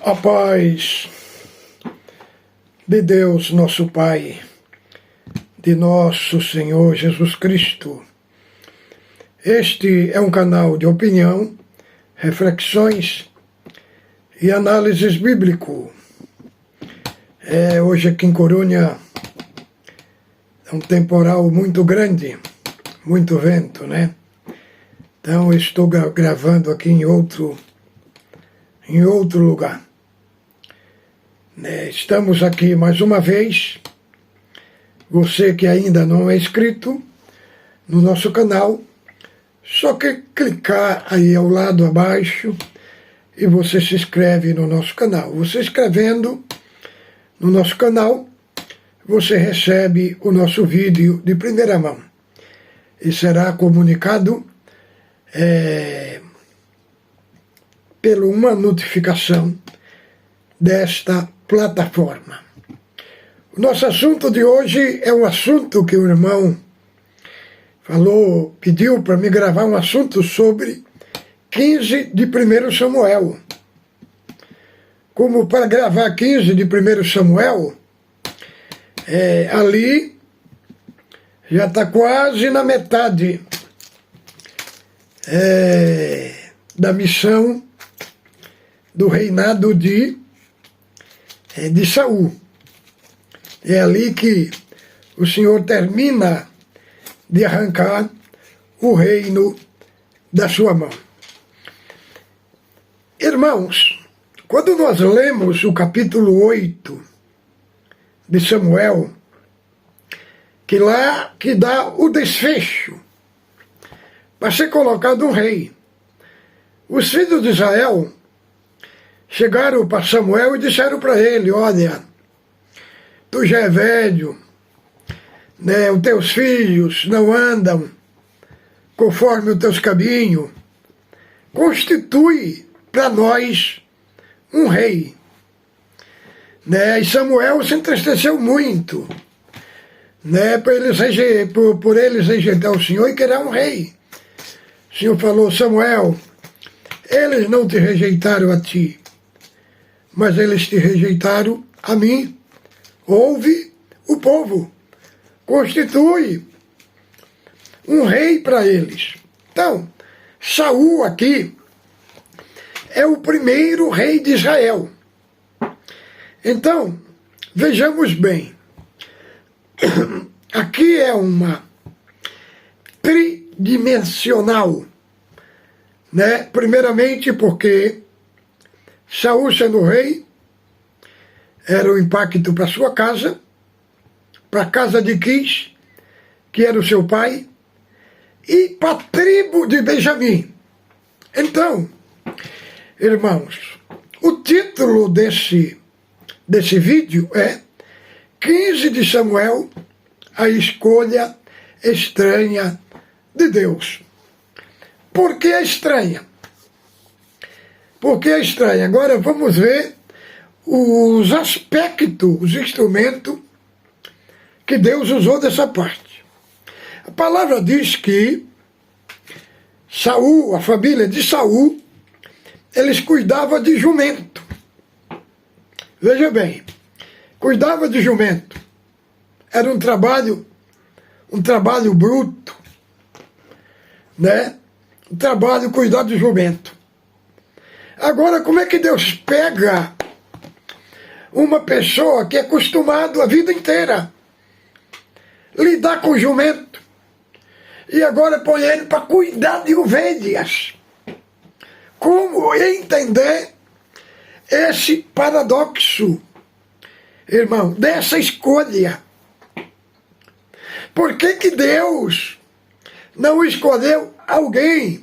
A paz de Deus, nosso Pai, de nosso Senhor Jesus Cristo. Este é um canal de opinião, reflexões e análises bíblico. Hoje aqui em Corunha é um temporal muito grande, muito vento, né? Então eu estou gravando aqui em outro lugar. Estamos aqui mais uma vez. Você que ainda não é inscrito no nosso canal, só que clicar aí ao lado abaixo e você se inscreve no nosso canal. Você inscrevendo no nosso canal, você recebe o nosso vídeo de primeira mão e será comunicado por uma notificação desta plataforma. O nosso assunto de hoje é um assunto que o irmão pediu para me gravar um assunto sobre 15 de 1 Samuel. Como para gravar 15 de 1 Samuel, ali já está quase na metade da missão do reinado de Saul. É ali que o Senhor termina de arrancar o reino da sua mão. Irmãos, quando nós lemos o capítulo 8 de Samuel, que dá o desfecho para ser colocado um rei, os filhos de Israel chegaram para Samuel e disseram para ele: olha, tu já é velho, né? Os teus filhos não andam conforme os teus caminhos, constitui para nós um rei. Né? E Samuel se entristeceu muito, né? por eles rejeitar o Senhor e querer um rei. O Senhor falou: Samuel, eles não te rejeitaram a ti, mas eles te rejeitaram a mim. Ouve o povo, constitui um rei para eles. Então, Saul aqui é o primeiro rei de Israel. Então, vejamos bem, aqui é uma tridimensional, né? Primeiramente porque Saul, sendo rei, era o impacto para sua casa, para a casa de Quis, que era o seu pai, e para a tribo de Benjamim. Então, irmãos, o título desse vídeo é 15 de Samuel, a escolha estranha de Deus. Por que é estranha? Por que é estranha? Agora vamos ver os aspectos, os instrumentos que Deus usou dessa parte. A palavra diz que Saul, a família de Saul, eles cuidavam de jumento. Veja bem, cuidava de jumento. Era um trabalho bruto, né? Um trabalho cuidar de jumento. Agora, como é que Deus pega uma pessoa que é acostumada a vida inteira lidar com jumento e agora põe ele para cuidar de ovelhas? Como entender esse paradoxo, irmão, dessa escolha? Por que Deus não escolheu alguém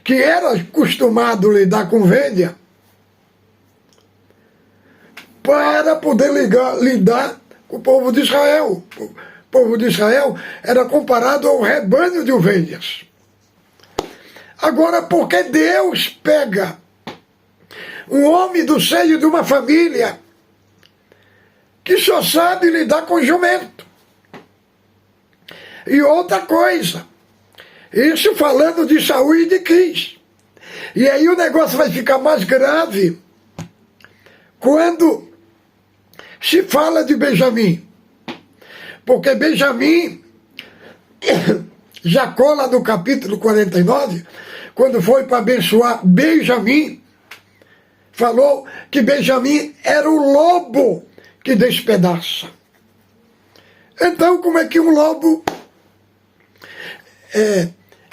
que era acostumado a lidar com ovelha para poder lidar com o povo de Israel? O povo de Israel era comparado ao rebanho de ovelhas. Agora, por que Deus pega um homem do seio de uma família que só sabe lidar com jumento? E outra coisa, isso falando de Saul e de Quis. E aí o negócio vai ficar mais grave quando se fala de Benjamim. Porque Benjamim, Jacó lá no capítulo 49, quando foi para abençoar Benjamim, falou que Benjamim era o lobo que despedaça. Então, como é que um lobo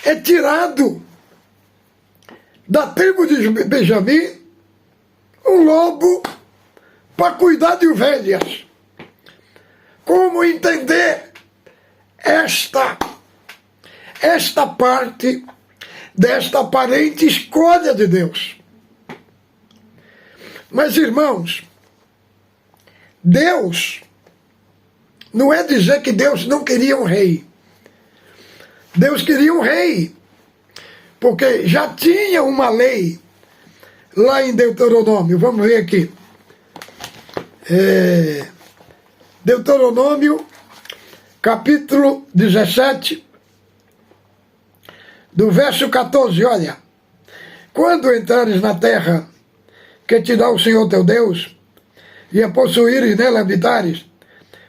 é tirado da tribo de Benjamim, um lobo para cuidar de ovelhas? Como entender esta parte desta aparente escolha de Deus? Mas, irmãos, Deus não é dizer que Deus não queria um rei. Deus queria um rei, porque já tinha uma lei lá em Deuteronômio. Vamos ver aqui. Deuteronômio, capítulo 17, do verso 14, olha. Quando entrares na terra que te dá o Senhor teu Deus, e a possuires nela habitares,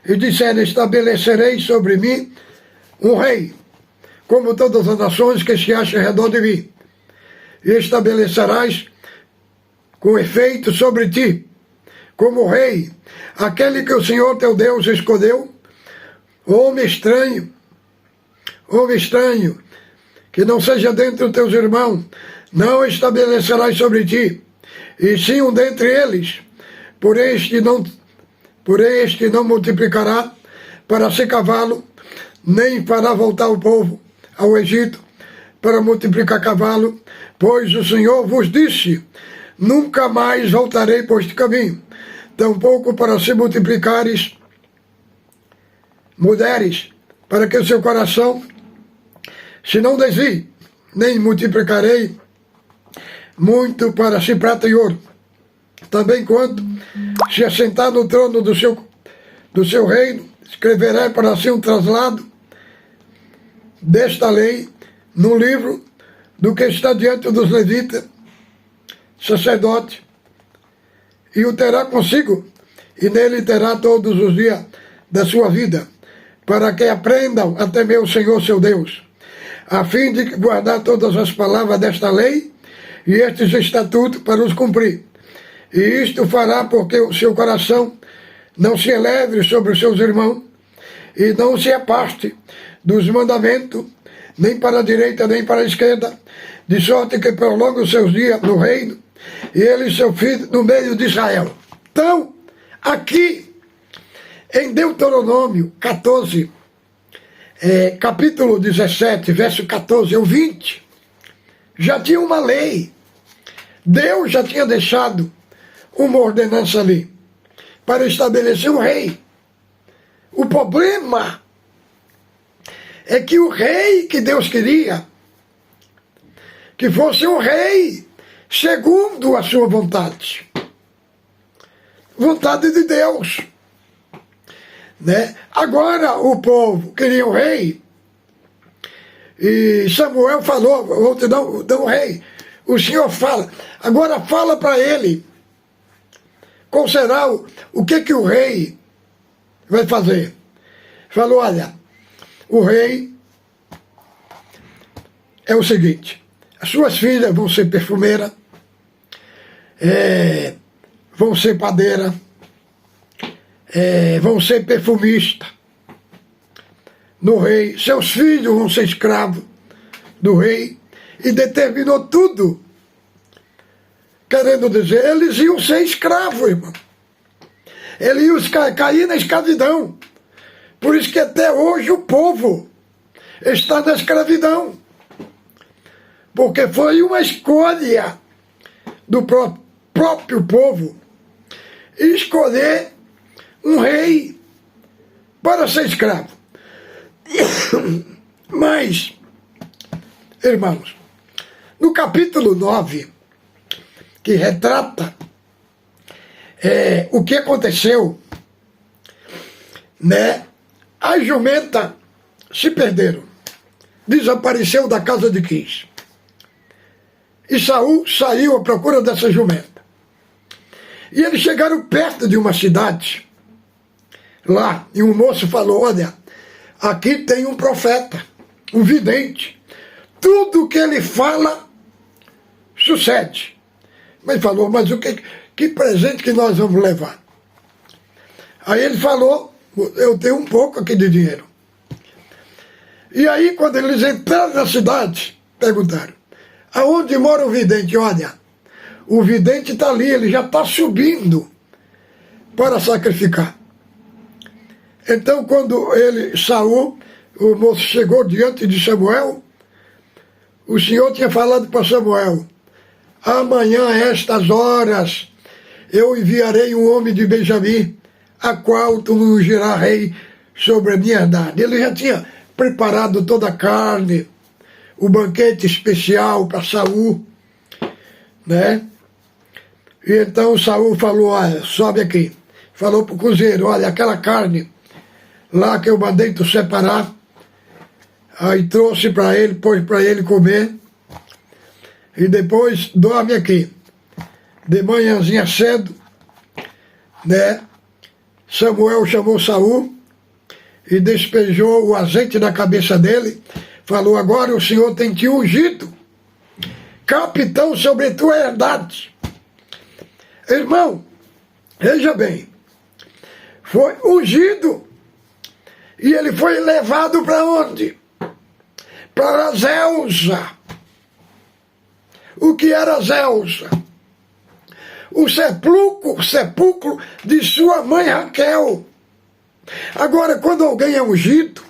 e disseres, estabelecerei sobre mim um rei, como todas as nações que se acham ao redor de mim, e estabelecerás com efeito sobre ti, como rei, aquele que o Senhor teu Deus escolheu, homem estranho, que não seja dentre os teus irmãos, não estabelecerás sobre ti, e sim um dentre eles, por este não multiplicará para ser cavalo, nem fará voltar o povo ao Egito para multiplicar cavalo, pois o Senhor vos disse, nunca mais voltarei por este caminho, tampouco para se multiplicares mulheres, para que o seu coração se não desvie, nem multiplicarei muito para si prata e ouro. Também quanto se assentar no trono do seu reino, escreverei para si um traslado desta lei no livro do que está diante dos levitas, sacerdote, e o terá consigo, e nele terá todos os dias da sua vida, para que aprendam a temer o Senhor seu Deus, a fim de guardar todas as palavras desta lei e estes estatutos para os cumprir. E isto fará porque o seu coração não se eleve sobre os seus irmãos, e não se afaste dos mandamentos, nem para a direita, nem para a esquerda, de sorte que prolongue os seus dias no reino, e ele e seu filho no meio de Israel. Então, aqui, em Deuteronômio 14, capítulo 17, verso 14 ao 20, já tinha uma lei. Deus já tinha deixado uma ordenança ali para estabelecer um rei. O problema é que o rei que Deus queria, que fosse um rei segundo a sua vontade. Vontade de Deus. Né? Agora o povo queria um rei, e Samuel falou, vou te dar um rei. O Senhor fala, agora fala para ele, qual será o que o rei vai fazer? Falou, olha, o rei é o seguinte, as suas filhas vão ser perfumeiras, vão ser padeira, vão ser perfumistas no rei, seus filhos vão ser escravos do rei, e determinou tudo, querendo dizer, eles iam ser escravos, irmão. Eles iam cair na escravidão. Por isso que até hoje o povo está na escravidão. Porque foi uma escolha do próprio povo escolher um rei para ser escravo. Mas, irmãos, no capítulo 9, que retrata o que aconteceu, né? As jumentas se perderam, desapareceu da casa de Quis. E Saul saiu à procura dessa jumenta. E eles chegaram perto de uma cidade, lá, e um moço falou, olha, aqui tem um profeta, um vidente. Tudo que ele fala, sucede. Mas falou, mas que presente que nós vamos levar? Aí ele falou, eu tenho um pouco aqui de dinheiro. E aí, quando eles entraram na cidade, perguntaram, aonde mora o vidente? Olha, o vidente está ali, ele já está subindo para sacrificar. Então, quando Saul, o moço chegou diante de Samuel, o Senhor tinha falado para Samuel, amanhã, a estas horas, eu enviarei um homem de Benjamim, a qual tu me ungirás rei sobre a minha herdade. Ele já tinha preparado toda a carne, o banquete especial para Saul, né? E então Saul falou, olha, sobe aqui. Falou para o cozinheiro, olha, aquela carne lá que eu mandei tu separar, aí trouxe para ele, pôs para ele comer, e depois dorme aqui. De manhãzinha cedo, né? Samuel chamou Saul e despejou o azeite na cabeça dele, falou, agora o Senhor tem te ungido, capitão sobre tua herdade. Irmão, veja bem, foi ungido e ele foi levado para onde? Para Zelza. O que era Zelza? O sepulcro de sua mãe Raquel. Agora, quando alguém é ungido,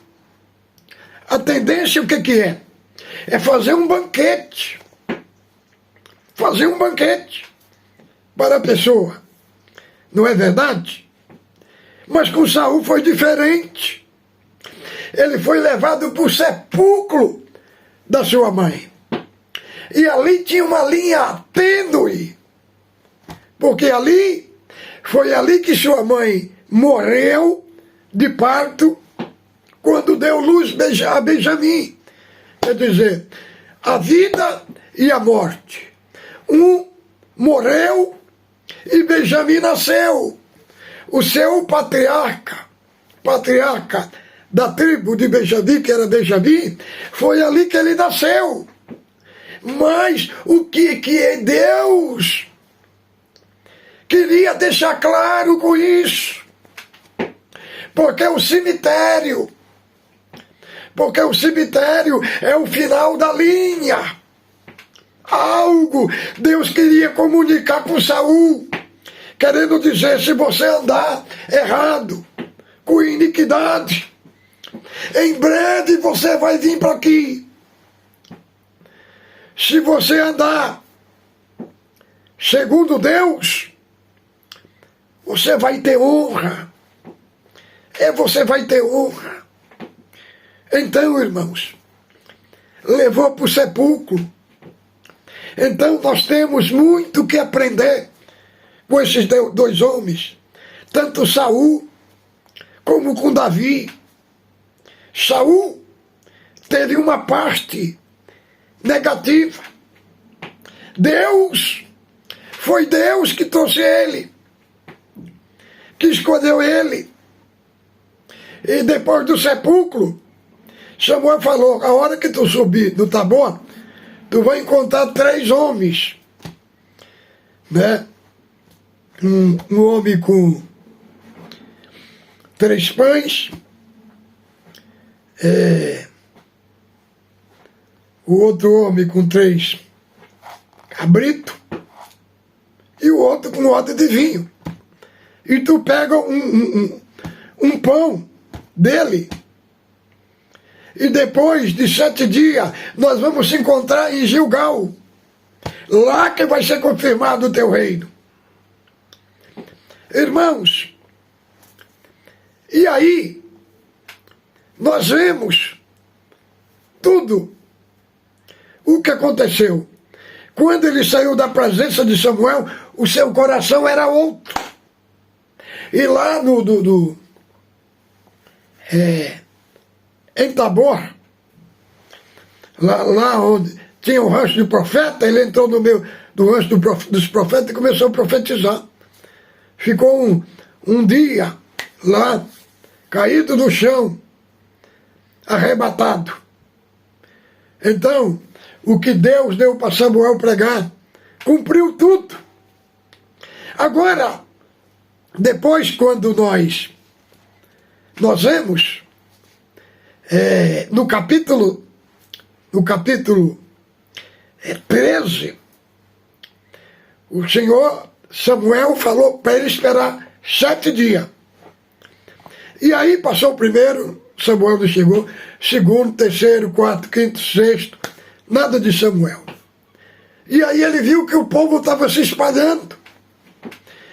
a tendência o que é? É fazer um banquete. Fazer um banquete para a pessoa. Não é verdade? Mas com Saul foi diferente. Ele foi levado para o sepulcro da sua mãe. E ali tinha uma linha tênue. Porque foi ali que sua mãe morreu de parto quando deu luz a Benjamim. Quer dizer, a vida e a morte. Um morreu e Benjamim nasceu. O seu patriarca da tribo de Benjamim, que era Benjamim, foi ali que ele nasceu. Mas o que é Deus queria deixar claro com isso? Porque o cemitério é o final da linha. Algo Deus queria comunicar com Saul, querendo dizer, se você andar errado, com iniquidade, em breve você vai vir para aqui. Se você andar segundo Deus, você vai ter honra. Você vai ter honra. Então, irmãos, levou para o sepulcro. Então nós temos muito que aprender com esses dois homens, tanto Saul como com Davi. Saul teve uma parte negativa. Foi Deus que trouxe ele, que escolheu ele. E depois do sepulcro, Samuel falou, a hora que tu subir no Tabor, tu vai encontrar 3 homens, né? Um homem com 3 pães, o outro homem com 3 cabritos e o outro com odre de vinho. E tu pega um pão dele e depois de 7 dias nós vamos se encontrar em Gilgal, lá que vai ser confirmado o teu reino. Irmãos, e aí nós vemos tudo o que aconteceu. Quando ele saiu da presença de Samuel, o seu coração era outro. E lá em Tabor, lá onde tinha um rancho de profeta, ele entrou no meio do rancho dos profetas e começou a profetizar. Ficou um dia lá, caído no chão, arrebatado. Então, o que Deus deu para Samuel pregar, cumpriu tudo. Agora, depois quando nós vemos, no capítulo 13, o Senhor Samuel falou para ele esperar 7 dias. E aí passou o primeiro, Samuel não chegou, segundo, terceiro, quarto, quinto, sexto, nada de Samuel. E aí ele viu que o povo estava se espalhando.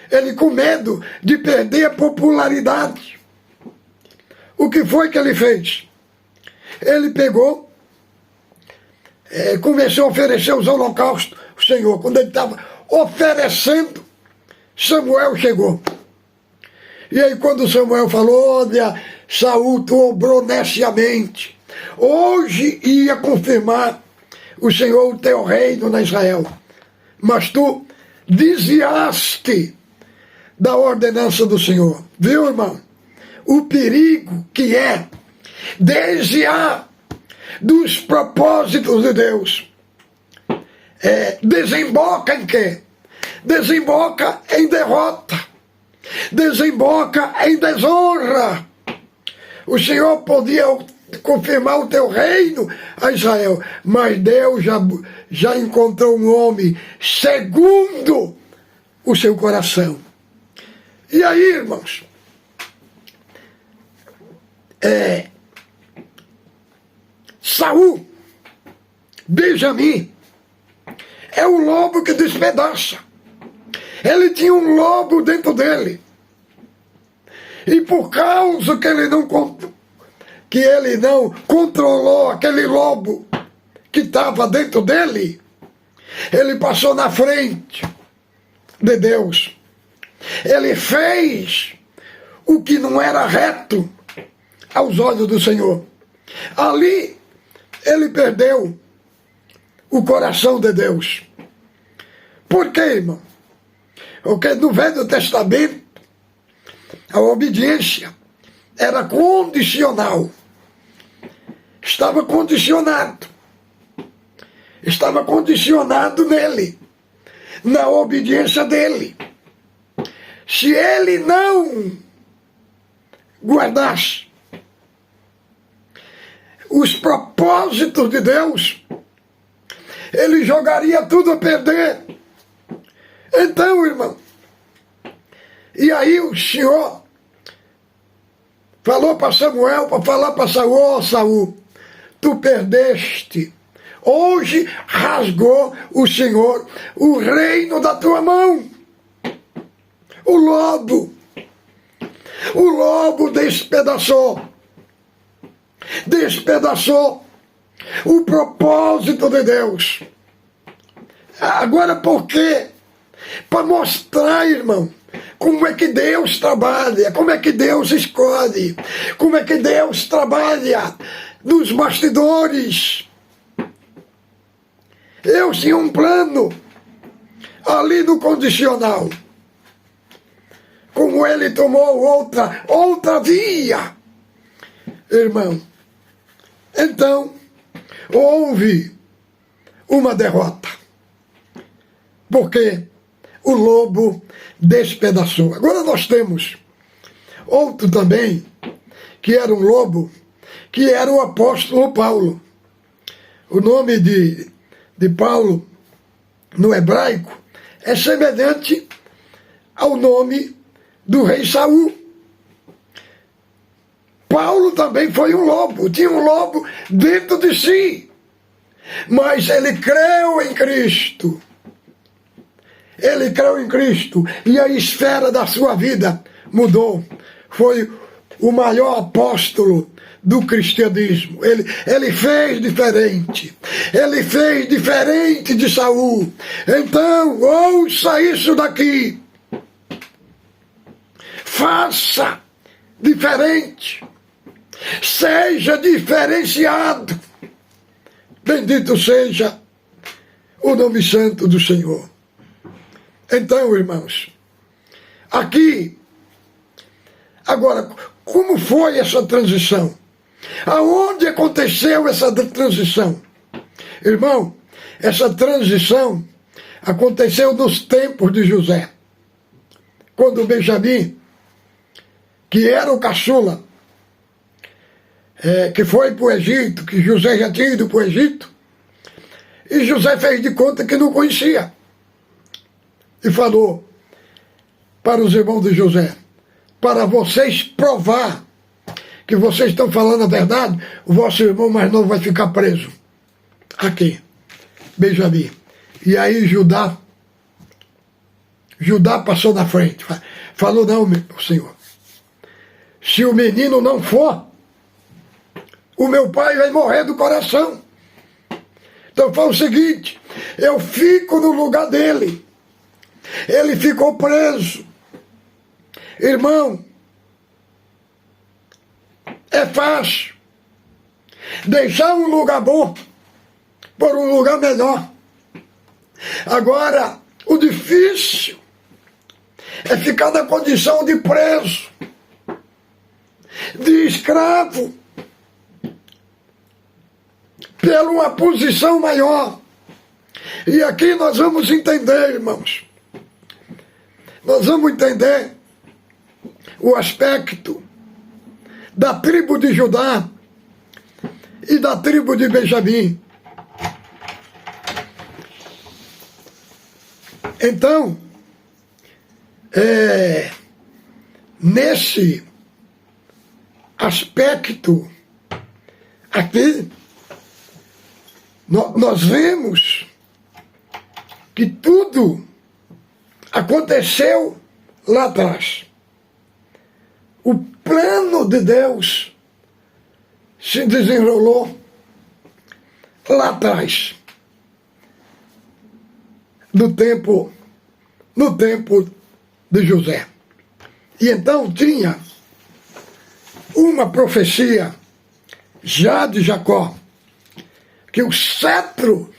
Ele com medo de perder a popularidade. O que foi que ele fez? Ele pegou, começou a oferecer os holocaustos ao Senhor. Quando ele estava oferecendo, Samuel chegou. E aí quando Samuel falou, olha, Saul, tu obrou neciamente. Hoje ia confirmar o Senhor o teu reino na Israel. Mas tu desviaste da ordenança do Senhor. Viu, irmão? O perigo que é desviar dos propósitos de Deus. Desemboca em quê? Desemboca em derrota. Desemboca em desonra. O Senhor podia confirmar o teu reino a Israel, mas Deus já encontrou um homem segundo o seu coração. E aí, irmãos, Saul, Benjamim, é o lobo que despedaça. Ele tinha um lobo dentro dele. E por causa que ele não controlou aquele lobo que estava dentro dele, ele passou na frente de Deus. Ele fez o que não era reto aos olhos do Senhor. Ali ele perdeu o coração de Deus. Por quê, irmão? Porque no Velho Testamento a obediência era condicional. Estava condicionado. Estava condicionado nele, na obediência dele. Se ele não guardasse os propósitos de Deus, ele jogaria tudo a perder. Então, irmão, e aí o Senhor falou para Samuel, para falar para Saul, oh, Saul, tu perdeste. Hoje rasgou o Senhor o reino da tua mão. O lobo despedaçou o propósito de Deus. Agora por quê? Para mostrar, irmão, como é que Deus trabalha, como é que Deus escolhe, como é que Deus trabalha nos bastidores. Eu tinha um plano ali no condicional. Como ele tomou outra via, irmão. Então, houve uma derrota. Porque o lobo despedaçou. Agora nós temos outro também, que era um lobo, que era o apóstolo Paulo. O nome de Paulo, no hebraico, é semelhante ao nome do rei Saul. Paulo também foi um lobo, tinha um lobo dentro de si, mas ele creu em Cristo. Ele creu em Cristo e a esfera da sua vida mudou. Foi o maior apóstolo do cristianismo. Ele fez diferente. Ele fez diferente de Saul. Então, ouça isso daqui. Faça diferente. Seja diferenciado. Bendito seja o nome santo do Senhor. Então, irmãos, aqui, agora, como foi essa transição? Aonde aconteceu essa transição? Irmão, essa transição aconteceu nos tempos de José. Quando Benjamim, que era o caçula, que foi para o Egito, que José já tinha ido para o Egito, e José fez de conta que não conhecia. E falou para os irmãos de José, para vocês provar que vocês estão falando a verdade, o vosso irmão mais novo vai ficar preso. Aqui, Benjamim. E aí Judá passou na frente, falou, não, meu senhor, se o menino não for, o meu pai vai morrer do coração. Então fala o seguinte, eu fico no lugar dele. Ele ficou preso. Irmão, é fácil deixar um lugar bom por um lugar melhor. Agora, o difícil é ficar na condição de preso, de escravo, pela uma posição maior. E aqui nós vamos entender, irmãos, nós vamos entender o aspecto da tribo de Judá e da tribo de Benjamim. Então, nesse aspecto aqui, nós vemos que tudo aconteceu lá atrás. O plano de Deus se desenrolou lá atrás, no tempo de José. E então tinha uma profecia já de Jacó, que o cetro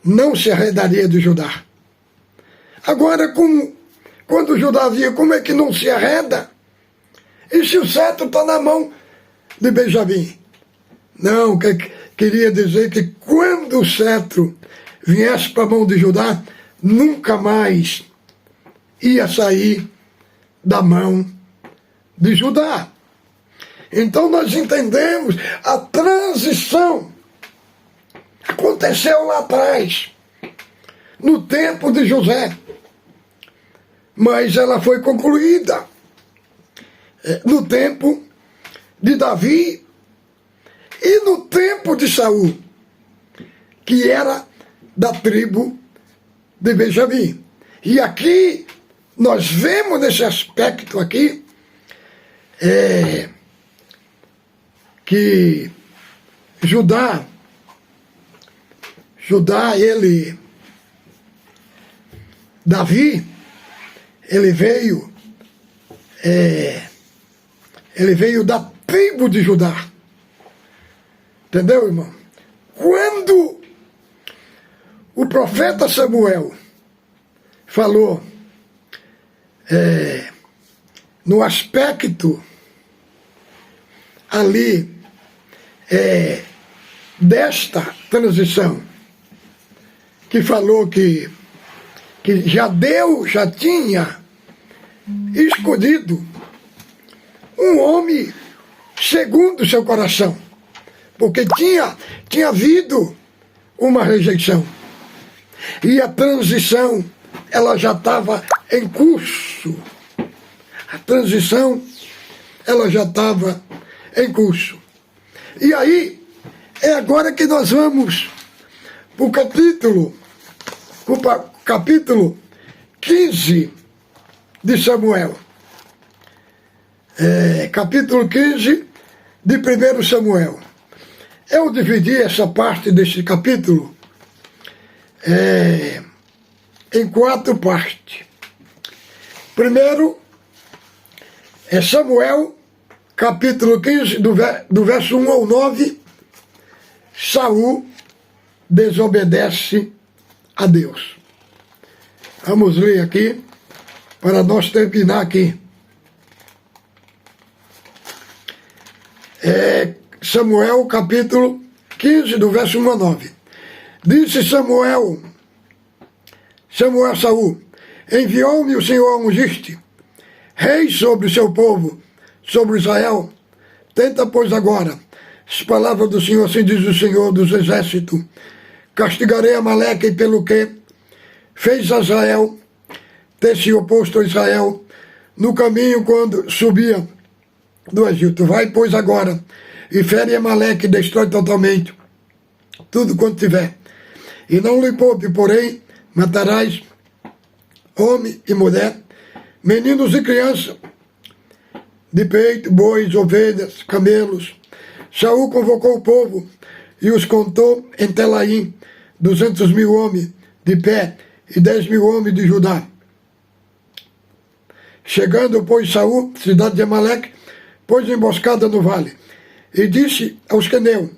não se arredaria de Judá. Agora, quando Judá via como é que não se arreda, e se o cetro está na mão de Benjamim? Não, queria dizer que quando o cetro viesse para a mão de Judá, nunca mais ia sair da mão de Judá. Então nós entendemos a transição aconteceu lá atrás, no tempo de José, mas ela foi concluída no tempo de Davi e no tempo de Saul, que era da tribo de Benjamim. E aqui nós vemos nesse aspecto aqui que Judá, Davi, ele veio da tribo de Judá. Entendeu, irmão? Quando o profeta Samuel falou no aspecto ali desta transição, que falou que Deus já tinha escolhido um homem segundo o seu coração, porque tinha havido uma rejeição. E a transição, ela já estava em curso. A transição, ela já estava em curso. E aí, é agora que nós vamos para o capítulo 15 de Samuel. Capítulo 15 de 1 Samuel. Eu dividi essa parte desse capítulo em 4 partes. Primeiro, Samuel, capítulo 15, do verso 1 ao 9, Saul desobedece a Deus. Vamos ler aqui, para nós terminar aqui. Samuel, capítulo 15, do verso 1 a 9. Disse Samuel a Saul: enviou-me o Senhor a ungir-te rei sobre o seu povo, sobre Israel. Tenta, pois, agora as palavras do Senhor, assim diz o Senhor dos exércitos: castigarei Amaleque pelo que fez a Israel ter se oposto a Israel no caminho quando subia do Egito. Vai, pois, agora e fere Amaleque, destrói totalmente tudo quanto tiver, e não lhe poupe, porém matarás homem e mulher, meninos e crianças, de peito, bois, ovelhas, camelos. Saul convocou o povo e os contou em Telaim, 200.000 homens de pé e 10.000 homens de Judá. Chegando, pois, Saul, cidade de Amaleque, pôs emboscada no vale, e disse aos queneus: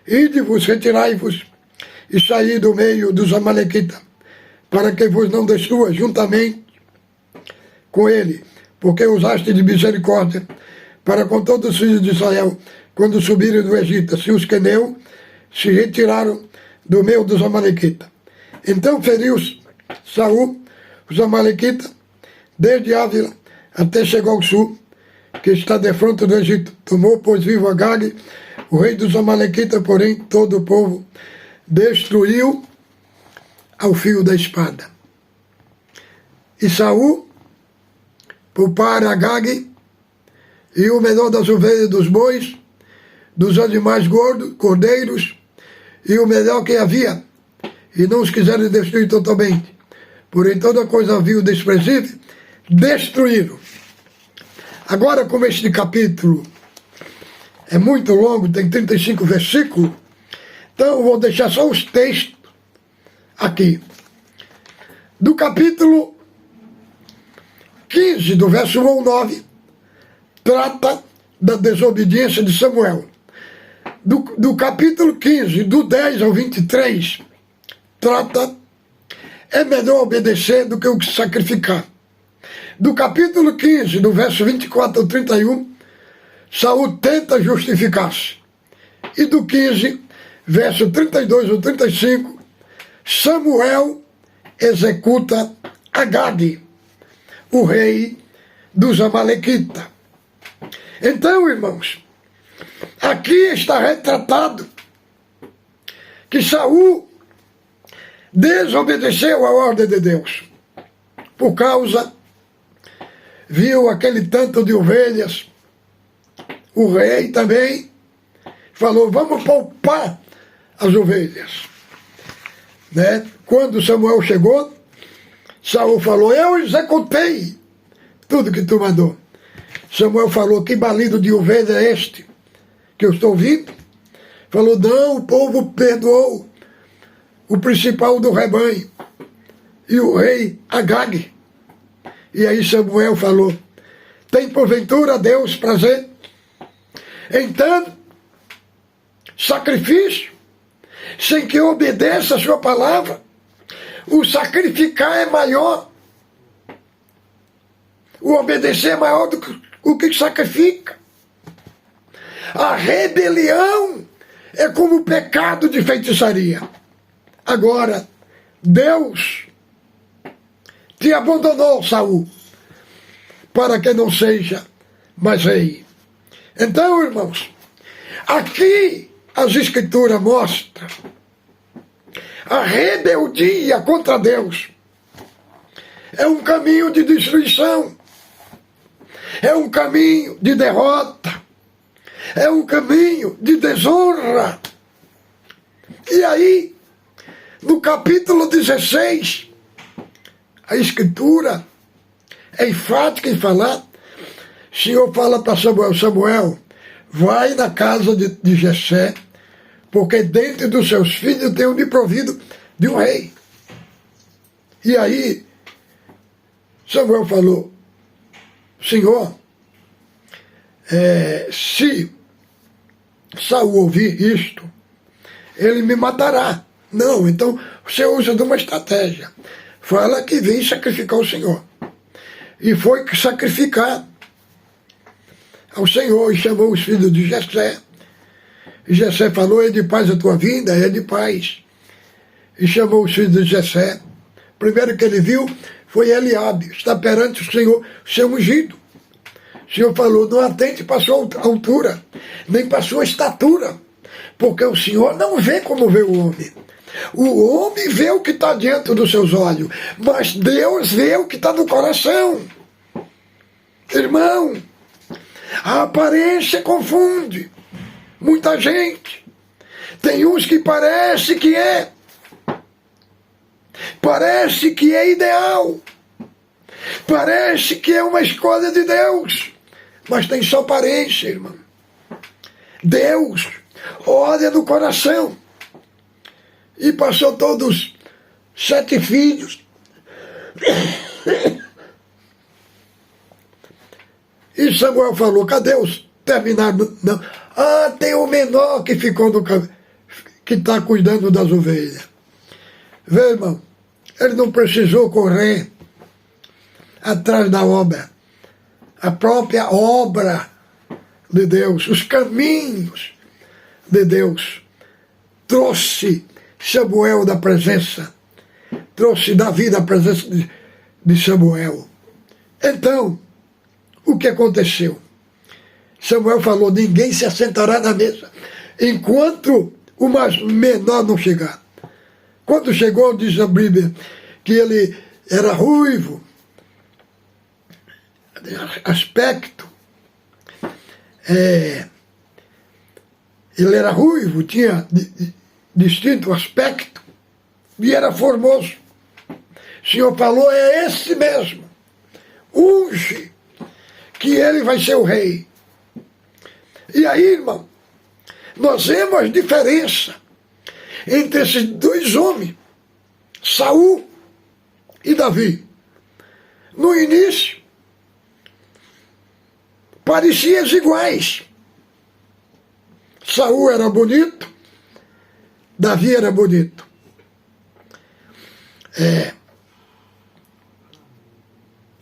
ide-vos, retirai-vos, e saí do meio dos amalequitas, para que vos não destrua juntamente com ele, porque usaste de misericórdia para com todos os filhos de Israel, quando subiram do Egito. Assim os queneus se retiraram do meio dos amalequitas. Então feriu Saul os amalequitas, desde Ávila até chegar ao sul, que está defronte do Egito. Tomou, pois, vivo Agag, o rei dos amalequitas, porém todo o povo destruiu ao fio da espada. E Saul poupara Agag e o melhor das ovelhas e dos bois, dos animais gordos, cordeiros, e o melhor que havia, e não os quiseram destruir totalmente. Porém toda coisa vil, desprezível, destruíram. Agora, como este capítulo é muito longo, tem 35 versículos, então eu vou deixar só os textos aqui. Do capítulo 15, do verso 1 ao 9, trata da desobediência de Samuel. Do capítulo 15, do 10 ao 23, trata: é melhor obedecer do que o que sacrificar. Do capítulo 15, do verso 24 ao 31, Saul tenta justificar-se. E do 15, verso 32 ao 35, Samuel executa Agag, o rei dos amalequitas. Então, irmãos, aqui está retratado que Saul desobedeceu a ordem de Deus, por causa, viu aquele tanto de ovelhas. O rei também falou: vamos poupar as ovelhas, né? Quando Samuel chegou, Saul falou: eu executei tudo que tu mandou. Samuel falou: que balido de ovelha é este que eu estou ouvindo? Falou: não, o povo perdoou o principal do rebanho, e o rei Agag. E aí Samuel falou: tem porventura Deus prazer em tanto sacrifício, sem que obedeça a sua palavra? O sacrificar é maior, o obedecer é maior do que o que sacrifica. A rebelião é como o pecado de feitiçaria. Agora, Deus te abandonou, Saul, para que não seja mais rei. Então, irmãos, aqui as Escrituras mostram a rebeldia contra Deus. É um caminho de destruição, é um caminho de derrota, é um caminho de desonra. E aí, no capítulo 16, a Escritura é enfática em falar. O Senhor fala para Samuel: Samuel, vai na casa de Jessé, porque dentre dos seus filhos tenho me provido de um rei. E aí, Samuel falou: Senhor, se Saul ouvir isto, ele me matará. Não, então você usa de uma estratégia. Fala que vem sacrificar o Senhor. E foi sacrificar ao Senhor e chamou os filhos de Jessé. E Jessé falou, é de paz a tua vinda, é de paz. E chamou os filhos de Jessé. Primeiro que ele viu foi Eliabe, está perante o Senhor, seu ungido. O Senhor falou, não atente para a sua altura, nem para a sua estatura, porque o Senhor não vê como vê o homem. O homem vê o que está dentro dos seus olhos, mas Deus vê o que está no coração. Irmão, a aparência confunde muita gente. Tem uns que parece que é ideal, parece que é uma escolha de Deus, mas tem só aparência, irmão. Deus olha no coração. E passou todos 7 filhos. E Samuel falou, cadê os terminados? Não. Ah, tem o menor que ficou no caminho, que está cuidando das ovelhas. Vê, irmão, ele não precisou correr atrás da obra. A própria obra de Deus, os caminhos de Deus, trouxe Samuel da presença, trouxe Davi da presença de Samuel. Então, o que aconteceu? Samuel falou, ninguém se assentará na mesa enquanto o mais menor não chegar. Quando chegou, diz a Bíblia, que ele era ruivo, aspecto, ele era ruivo, tinha distinto aspecto e era formoso. O Senhor falou, é esse mesmo, unge, que ele vai ser o rei. E aí, irmão, nós vemos a diferença entre esses dois homens, Saul e Davi. No início, pareciam iguais. Saul era bonito, Davi era bonito.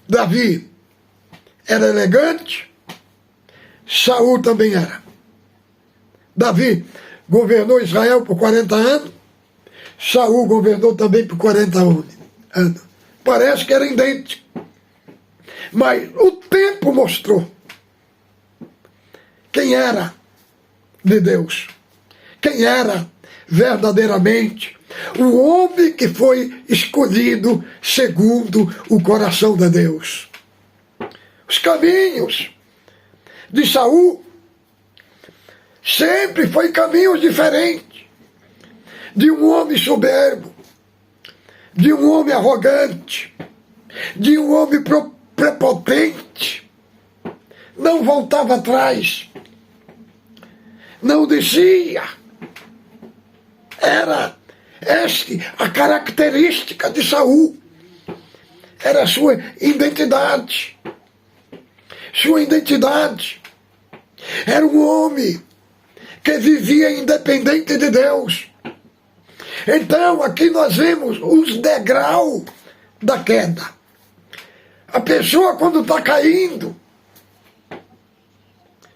Davi era elegante, Saul também era. Davi governou Israel por 40 anos, Saul governou também por 40 anos. Parece que era idêntico. Mas o tempo mostrou quem era de Deus, quem era verdadeiramente o homem que foi escolhido segundo o coração de Deus. Os caminhos de Saul sempre foi caminhos diferentes, de um homem soberbo, de um homem arrogante, de um homem prepotente, não voltava atrás, não descia. Era esta a característica de Saul, era a sua identidade. Sua identidade era um homem que vivia independente de Deus. Então aqui nós vemos os degraus da queda. A pessoa quando está caindo,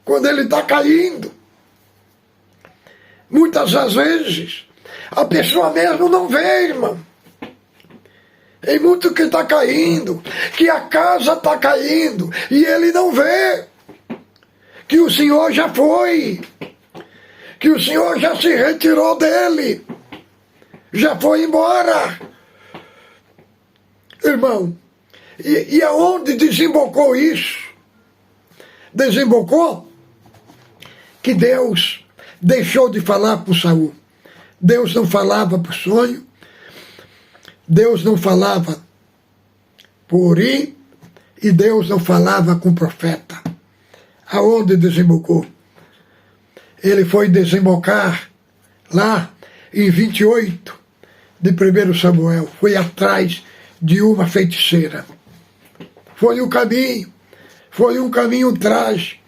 quando ele está caindo, muitas das vezes a pessoa mesmo não vê, irmão. Tem muito que está caindo, que a casa está caindo, e ele não vê que o Senhor já foi, que o Senhor já se retirou dele, já foi embora. Irmão, e aonde desembocou isso? Desembocou que Deus deixou de falar por Saul. Deus não falava por sonho, Deus não falava por Uri, e Deus não falava com o profeta. Aonde desembocou? Ele foi desembocar lá em 28 de 1 Samuel. Foi atrás de uma feiticeira. Foi um caminho trágico.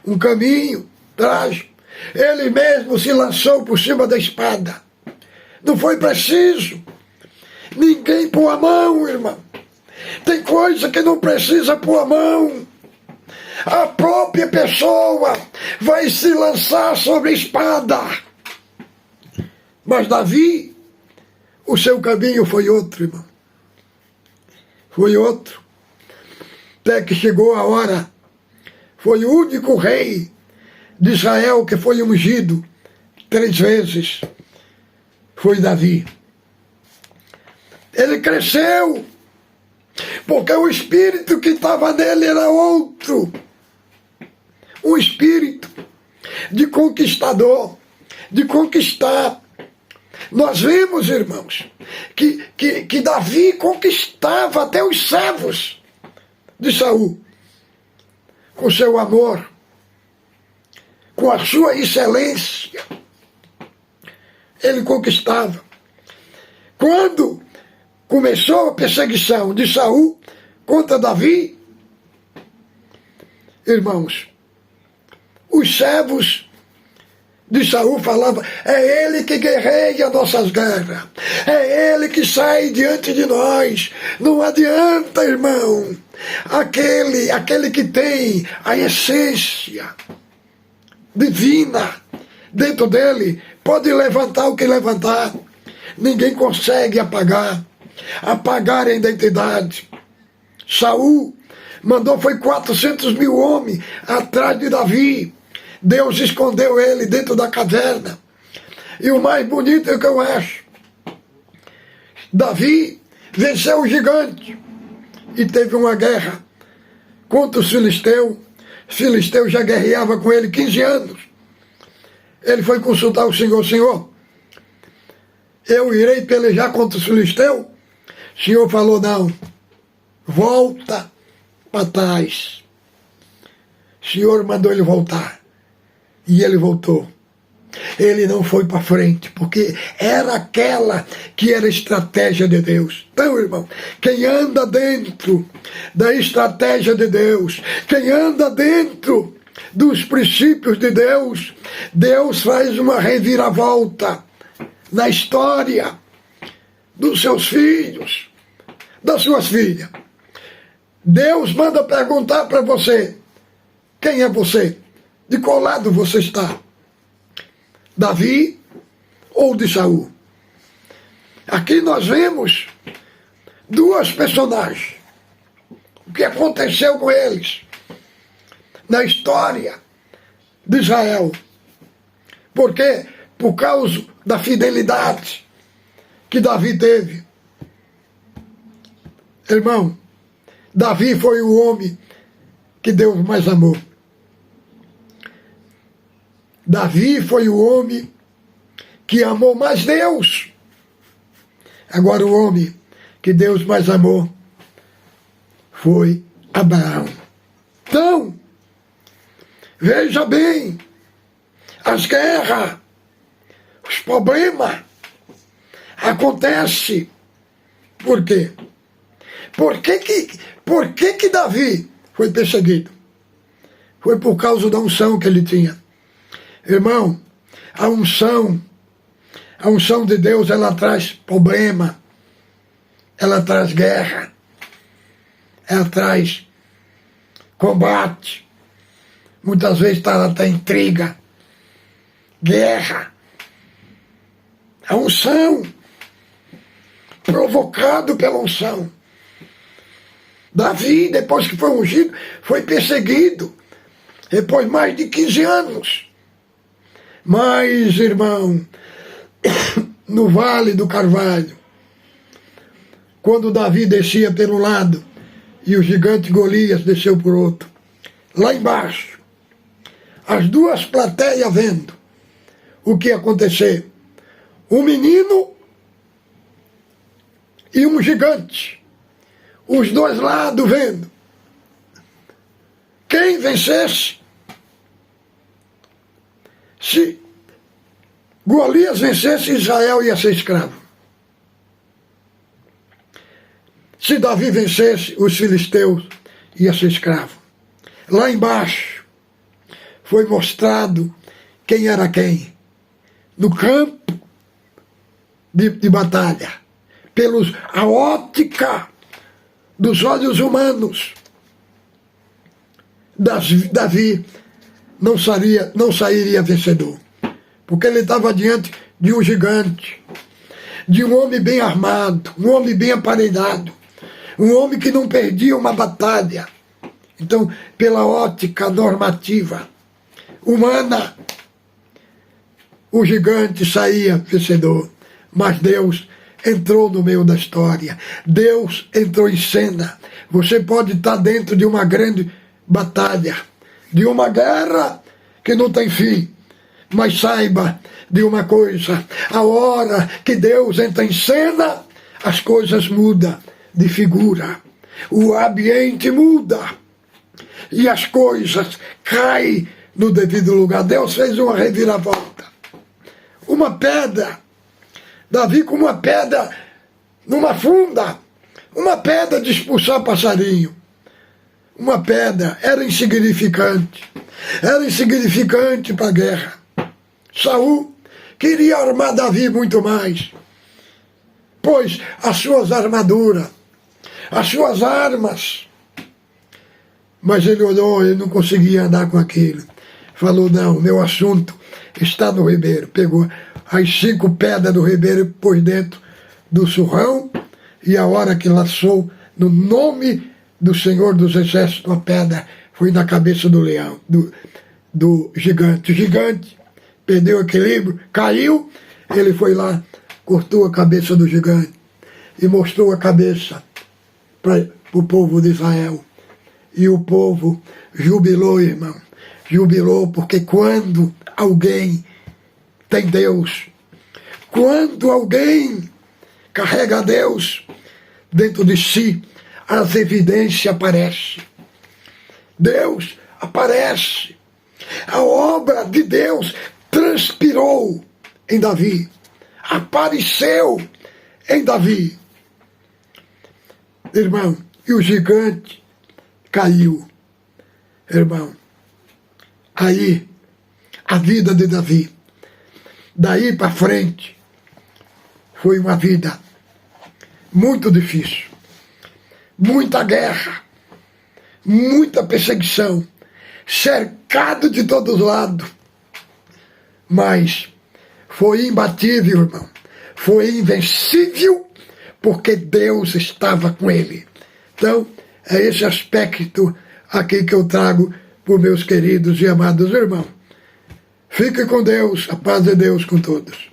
Um caminho trágico. Ele mesmo se lançou por cima da espada. Não foi preciso ninguém pôr a mão, irmão. Tem coisa que não precisa pôr a mão. A própria pessoa vai se lançar sobre a espada. Mas Davi, o seu caminho foi outro, irmão. Foi outro. Até que chegou a hora. Foi o único rei de Israel que foi ungido 3 vezes. Foi Davi. Ele cresceu, porque o espírito que estava nele era outro. Um espírito de conquistador, de conquistar. Nós vimos, irmãos, que Davi conquistava até os servos de Saul, com seu amor, com a sua excelência. Ele conquistava. Quando começou a perseguição de Saul contra Davi, irmãos, os servos de Saul falavam: é ele que guerreia nossas guerras, é ele que sai diante de nós. Não adianta, irmão, aquele que tem a essência divina dentro dele, pode levantar o que levantar, ninguém consegue apagar a identidade. Saul mandou, foi 400.000 homens atrás de Davi. Deus escondeu ele dentro da caverna. E o mais bonito é o que eu acho: Davi venceu o gigante e teve uma guerra contra os filisteus. Os filisteus já guerreavam com ele 15 anos. Ele foi consultar o Senhor: Senhor, eu irei pelejar contra os filisteus? O Senhor falou: não, volta para trás. O Senhor mandou ele voltar. E ele voltou. Ele não foi para frente, porque era aquela que era a estratégia de Deus. Então, irmão, quem anda dentro da estratégia de Deus, quem anda dentro dos princípios de Deus, Deus faz uma reviravolta na história dos seus filhos, das suas filhas. Deus manda perguntar para você: quem é você? De qual lado você está? Davi ou de Saul? Aqui nós vemos 2 personagens. O que aconteceu com eles na história de Israel? Por quê? Por causa da fidelidade que Davi teve. Irmão, Davi foi o homem que Deus mais amou. Davi foi o homem que amou mais Deus. Agora o homem que Deus mais amou foi Abraão. Então, veja bem, as guerras, os problemas acontecem. Por quê? Por que Davi foi perseguido? Foi por causa da unção que ele tinha. Irmão, a unção de Deus, ela traz problema, ela traz guerra, ela traz combate, muitas vezes ela tem intriga, guerra. A unção, provocado pela unção. Davi, depois que foi ungido, foi perseguido, depois mais de 15 anos. Mas, irmão, no Vale do Carvalho, quando Davi descia pelo lado e o gigante Golias desceu por outro, lá embaixo, as 2 plateias vendo o que ia acontecer, um menino e um gigante, os 2 lados vendo. Quem vencesse, se Golias vencesse, Israel ia ser escravo. Se Davi vencesse, os filisteus iam ser escravo. Lá embaixo foi mostrado quem era quem. No campo de batalha, a ótica dos olhos humanos. Davi não sairia vencedor, porque ele estava diante de um gigante, de um homem bem armado, um homem bem aparelhado, um homem que não perdia uma batalha. Então, pela ótica normativa humana, o gigante saía vencedor, mas Deus entrou no meio da história, Deus entrou em cena. Você pode estar dentro de uma grande batalha, de uma guerra que não tem fim, mas saiba de uma coisa: a hora que Deus entra em cena, as coisas mudam de figura, o ambiente muda e as coisas caem no devido lugar. Deus fez uma reviravolta, uma pedra, Davi com uma pedra numa funda, uma pedra de expulsar passarinho. Uma pedra era insignificante para a guerra. Saul queria armar Davi muito mais, pois as suas armaduras, as suas armas, mas ele olhou, ele não conseguia andar com aquilo. Falou: não, meu assunto está no ribeiro. Pegou as 5 pedras do ribeiro e pôs dentro do surrão, e a hora que lançou, no nome do Senhor dos Exércitos, uma pedra foi na cabeça do leão, do gigante. O gigante perdeu o equilíbrio, caiu, ele foi lá, cortou a cabeça do gigante e mostrou a cabeça para o povo de Israel. E o povo jubilou, irmão, jubilou, porque quando alguém tem Deus, quando alguém carrega Deus dentro de si, as evidências aparecem. Deus aparece. A obra de Deus transpirou em Davi, apareceu em Davi. Irmão, e o gigante caiu. Irmão, aí a vida de Davi, daí para frente, foi uma vida muito difícil. Muita guerra, muita perseguição, cercado de todos os lados. Mas foi imbatível, irmão. Foi invencível, porque Deus estava com ele. Então, é esse aspecto aqui que eu trago para os meus queridos e amados irmãos. Fique com Deus, a paz de Deus com todos.